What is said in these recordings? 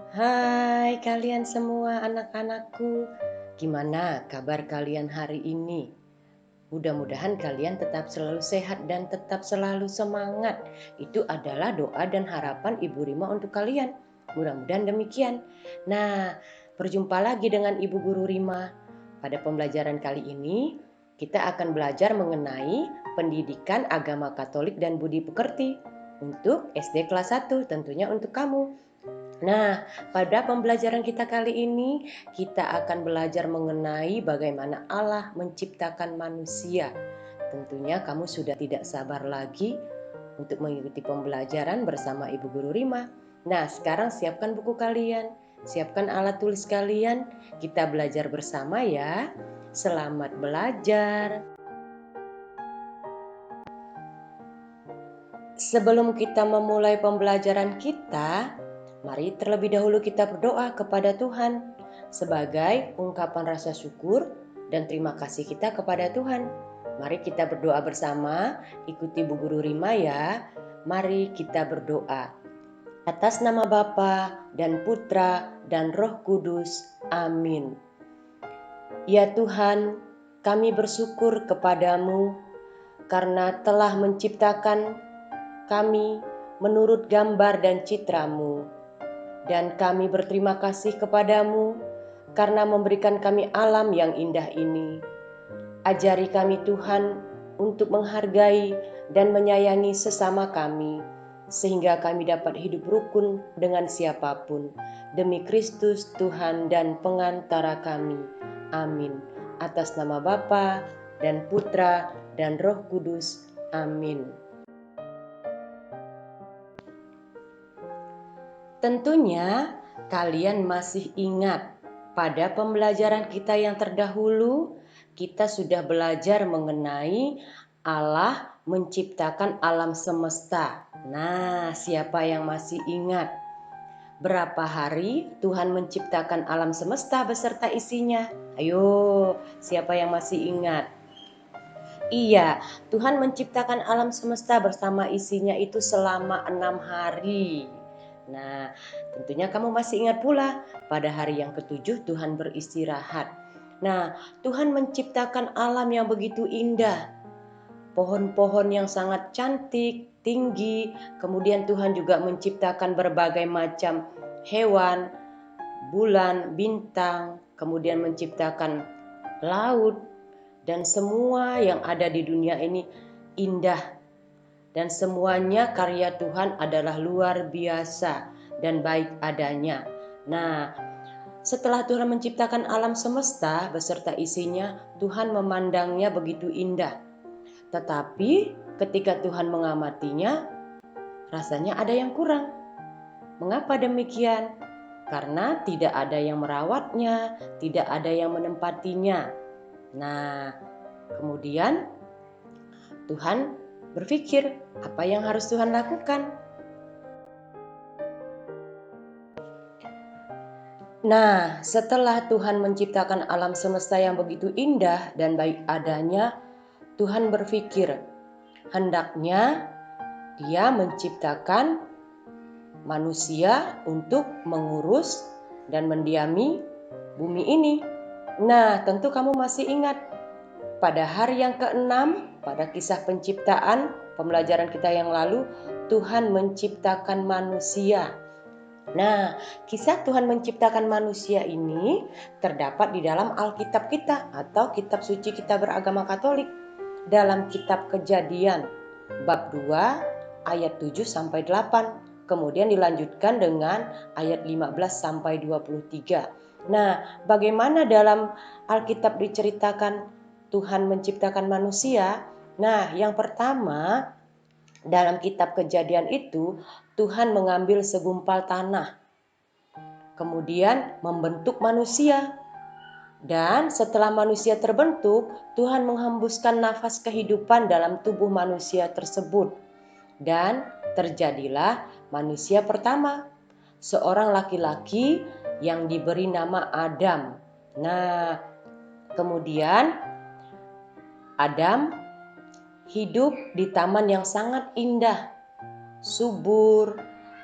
Hai kalian semua anak-anakku, gimana kabar kalian hari ini? Mudah-mudahan kalian tetap selalu sehat dan tetap selalu semangat. Itu adalah doa dan harapan Ibu Rima untuk kalian. Mudah-mudahan demikian. Nah, berjumpa lagi dengan Ibu Guru Rima. Pada pembelajaran kali ini, kita akan belajar mengenai pendidikan agama Katolik dan budi pekerti untuk SD kelas 1, tentunya untuk kamu. Nah, pada pembelajaran kita kali ini, kita akan belajar mengenai bagaimana Allah menciptakan manusia. Tentunya kamu sudah tidak sabar lagi untuk mengikuti pembelajaran bersama Ibu Guru Rima. Nah, sekarang siapkan buku kalian, siapkan alat tulis kalian, kita belajar bersama ya. Selamat belajar. Sebelum kita memulai pembelajaran kita, mari terlebih dahulu kita berdoa kepada Tuhan sebagai ungkapan rasa syukur dan terima kasih kita kepada Tuhan. Mari kita berdoa bersama, ikuti Bu Guru Rima ya. Mari kita berdoa. Atas nama Bapa dan Putra dan Roh Kudus. Amin. Ya Tuhan, kami bersyukur kepadamu karena telah menciptakan kami menurut gambar dan citramu. Dan kami berterima kasih kepadamu karena memberikan kami alam yang indah ini. Ajari kami Tuhan untuk menghargai dan menyayangi sesama kami, sehingga kami dapat hidup rukun dengan siapapun. Demi Kristus Tuhan dan pengantara kami. Amin. Atas nama Bapa dan Putra dan Roh Kudus. Amin. Tentunya kalian masih ingat pada pembelajaran kita yang terdahulu, kita sudah belajar mengenai Allah menciptakan alam semesta. Nah, siapa yang masih ingat berapa hari Tuhan menciptakan alam semesta beserta isinya? Ayo, siapa yang masih ingat? Iya, Tuhan menciptakan alam semesta bersama isinya itu selama 6 hari. Nah, tentunya kamu masih ingat pula pada hari yang ketujuh Tuhan beristirahat. Nah, Tuhan menciptakan alam yang begitu indah. Pohon-pohon yang sangat cantik, tinggi. Kemudian Tuhan juga menciptakan berbagai macam hewan, bulan, bintang. Kemudian menciptakan laut. Dan semua yang ada di dunia ini indah. Dan semuanya karya Tuhan adalah luar biasa dan baik adanya. Nah, setelah Tuhan menciptakan alam semesta beserta isinya, Tuhan memandangnya begitu indah. Tetapi ketika Tuhan mengamatinya, rasanya ada yang kurang. Mengapa demikian? Karena tidak ada yang merawatnya, tidak ada yang menempatinya. Nah, kemudian Tuhan berpikir, apa yang harus Tuhan lakukan? Nah, setelah Tuhan menciptakan alam semesta yang begitu indah dan baik adanya, Tuhan berpikir, hendaknya Dia menciptakan manusia untuk mengurus dan mendiami bumi ini. Nah, tentu kamu masih ingat pada hari yang ke-6, pada kisah penciptaan, pembelajaran kita yang lalu, Tuhan menciptakan manusia. Nah, kisah Tuhan menciptakan manusia ini terdapat di dalam Alkitab kita atau kitab suci kita beragama Katolik. Dalam kitab Kejadian, bab 2, ayat 7 sampai 8. Kemudian dilanjutkan dengan ayat 15 sampai 23. Nah, bagaimana dalam Alkitab diceritakan Tuhan menciptakan manusia? Nah, yang pertama, dalam kitab Kejadian itu Tuhan mengambil segumpal tanah, kemudian membentuk manusia. Dan setelah manusia terbentuk, Tuhan menghembuskan nafas kehidupan dalam tubuh manusia tersebut. Dan terjadilah manusia pertama, seorang laki-laki yang diberi nama Adam. Nah, kemudian Adam hidup di taman yang sangat indah, subur,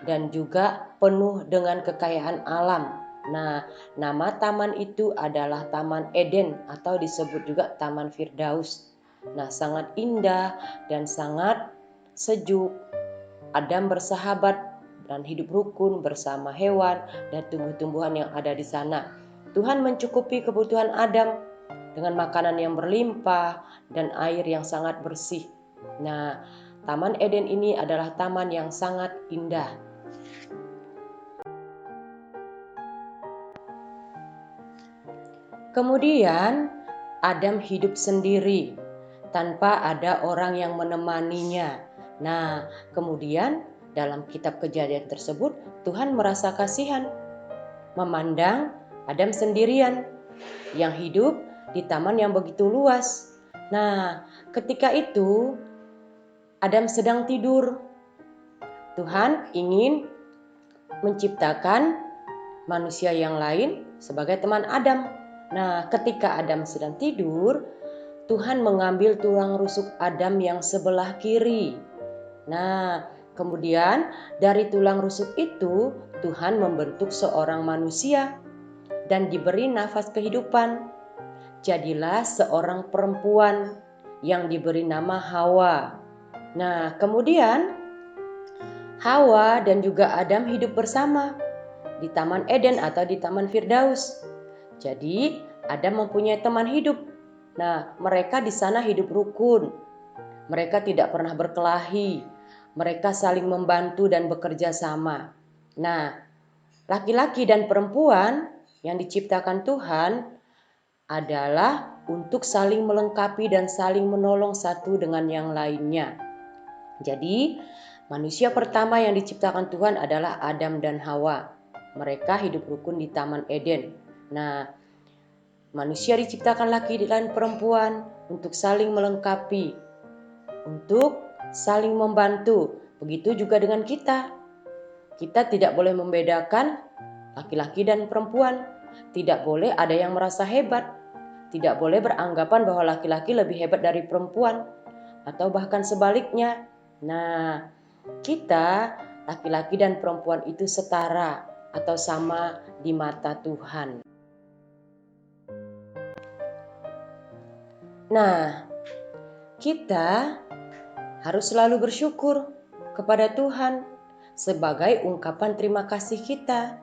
dan juga penuh dengan kekayaan alam. Nah, nama taman itu adalah Taman Eden atau disebut juga Taman Firdaus. Nah, sangat indah dan sangat sejuk. Adam bersahabat dan hidup rukun bersama hewan dan tumbuh-tumbuhan yang ada di sana. Tuhan mencukupi kebutuhan Adam dengan makanan yang berlimpah dan air yang sangat bersih. Nah, Taman Eden ini adalah taman yang sangat indah. Kemudian Adam hidup sendiri tanpa ada orang yang menemaninya. Nah, kemudian dalam kitab Kejadian tersebut Tuhan merasa kasihan memandang Adam sendirian yang hidup di taman yang begitu luas. Nah, ketika itu Adam sedang tidur. Tuhan ingin menciptakan manusia yang lain sebagai teman Adam. Nah, ketika Adam sedang tidur, Tuhan mengambil tulang rusuk Adam yang sebelah kiri. Nah, kemudian dari tulang rusuk itu Tuhan membentuk seorang manusia dan diberi nafas kehidupan. Jadilah seorang perempuan yang diberi nama Hawa. Nah, kemudian Hawa dan juga Adam hidup bersama di Taman Eden atau di Taman Firdaus. Jadi, Adam mempunyai teman hidup. Nah, mereka di sana hidup rukun. Mereka tidak pernah berkelahi. Mereka saling membantu dan bekerja sama. Nah, laki-laki dan perempuan yang diciptakan Tuhan adalah untuk saling melengkapi dan saling menolong satu dengan yang lainnya. Jadi, manusia pertama yang diciptakan Tuhan adalah Adam dan Hawa. Mereka hidup rukun di Taman Eden. Nah, manusia diciptakan laki dan perempuan untuk saling melengkapi, untuk saling membantu. Begitu juga dengan kita. Kita tidak boleh membedakan laki-laki dan perempuan. Tidak boleh ada yang merasa hebat. Tidak boleh beranggapan bahwa laki-laki lebih hebat dari perempuan. Atau bahkan sebaliknya. Nah, kita laki-laki dan perempuan itu setara atau sama di mata Tuhan. Nah, kita harus selalu bersyukur kepada Tuhan sebagai ungkapan terima kasih kita.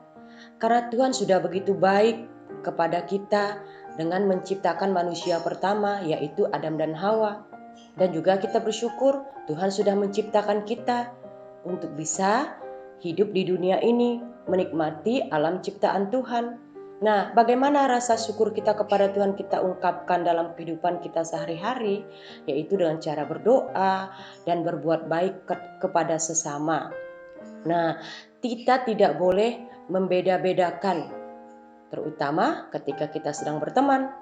Karena Tuhan sudah begitu baik kepada kita dengan menciptakan manusia pertama yaitu Adam dan Hawa. Dan juga kita bersyukur Tuhan sudah menciptakan kita untuk bisa hidup di dunia ini, menikmati alam ciptaan Tuhan. Nah, bagaimana rasa syukur kita kepada Tuhan kita ungkapkan dalam kehidupan kita sehari-hari, yaitu dengan cara berdoa dan berbuat baik kepada sesama. Nah, kita tidak boleh membeda-bedakan, terutama ketika kita sedang berteman.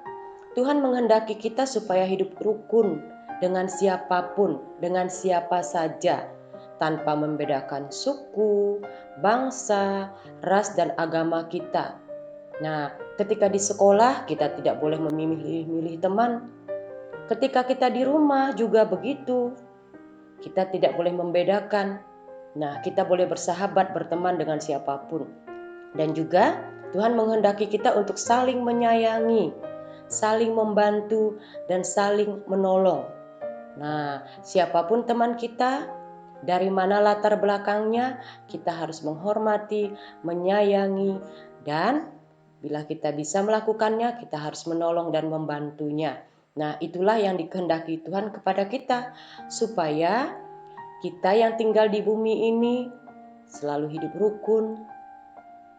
Tuhan menghendaki kita supaya hidup rukun dengan siapapun, dengan siapa saja, tanpa membedakan suku, bangsa, ras, dan agama kita. Nah, ketika di sekolah kita tidak boleh memilih-milih teman. Ketika kita di rumah juga begitu. Kita tidak boleh membedakan. Nah, kita boleh bersahabat, berteman dengan siapapun. Dan juga Tuhan menghendaki kita untuk saling menyayangi, saling membantu, dan saling menolong. Nah, siapapun teman kita, dari mana latar belakangnya, kita harus menghormati, menyayangi, dan bila kita bisa melakukannya, kita harus menolong dan membantunya. Nah, itulah yang dikehendaki Tuhan kepada kita, supaya kita yang tinggal di bumi ini selalu hidup rukun,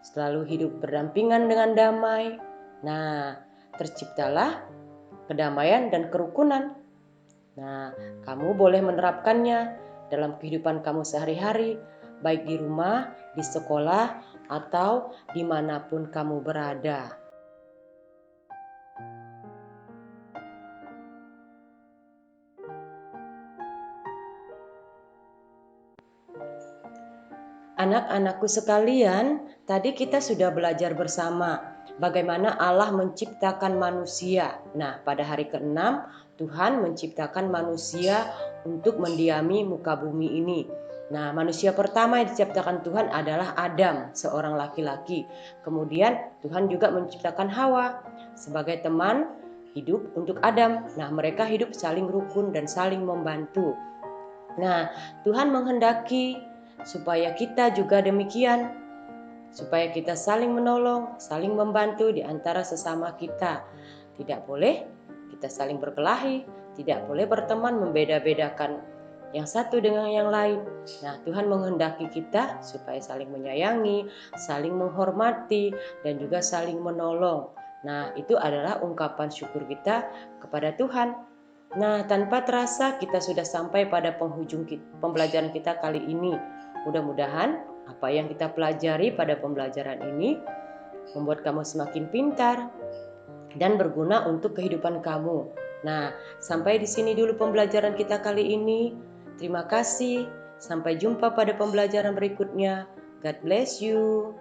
selalu hidup berdampingan dengan damai. Nah, terciptalah kedamaian dan kerukunan. Nah, kamu boleh menerapkannya dalam kehidupan kamu sehari-hari, baik di rumah, di sekolah, atau dimanapun kamu berada. Anak-anakku sekalian, tadi kita sudah belajar bersama bagaimana Allah menciptakan manusia. Nah, pada hari ke-6, Tuhan menciptakan manusia untuk mendiami muka bumi ini. Nah, manusia pertama yang diciptakan Tuhan adalah Adam, seorang laki-laki. Kemudian Tuhan juga menciptakan Hawa sebagai teman hidup untuk Adam. Nah, mereka hidup saling rukun dan saling membantu. Nah, Tuhan menghendaki supaya kita juga demikian, supaya kita saling menolong, saling membantu di antara sesama kita. Tidak boleh kita saling berkelahi, tidak boleh berteman membeda-bedakan yang satu dengan yang lain. Nah, Tuhan menghendaki kita supaya saling menyayangi, saling menghormati, dan juga saling menolong. Nah, itu adalah ungkapan syukur kita kepada Tuhan. Nah, tanpa terasa kita sudah sampai pada penghujung pembelajaran kita kali ini. Mudah-mudahan apa yang kita pelajari pada pembelajaran ini membuat kamu semakin pintar dan berguna untuk kehidupan kamu. Nah, sampai di sini dulu pembelajaran kita kali ini. Terima kasih. Sampai jumpa pada pembelajaran berikutnya. God bless you.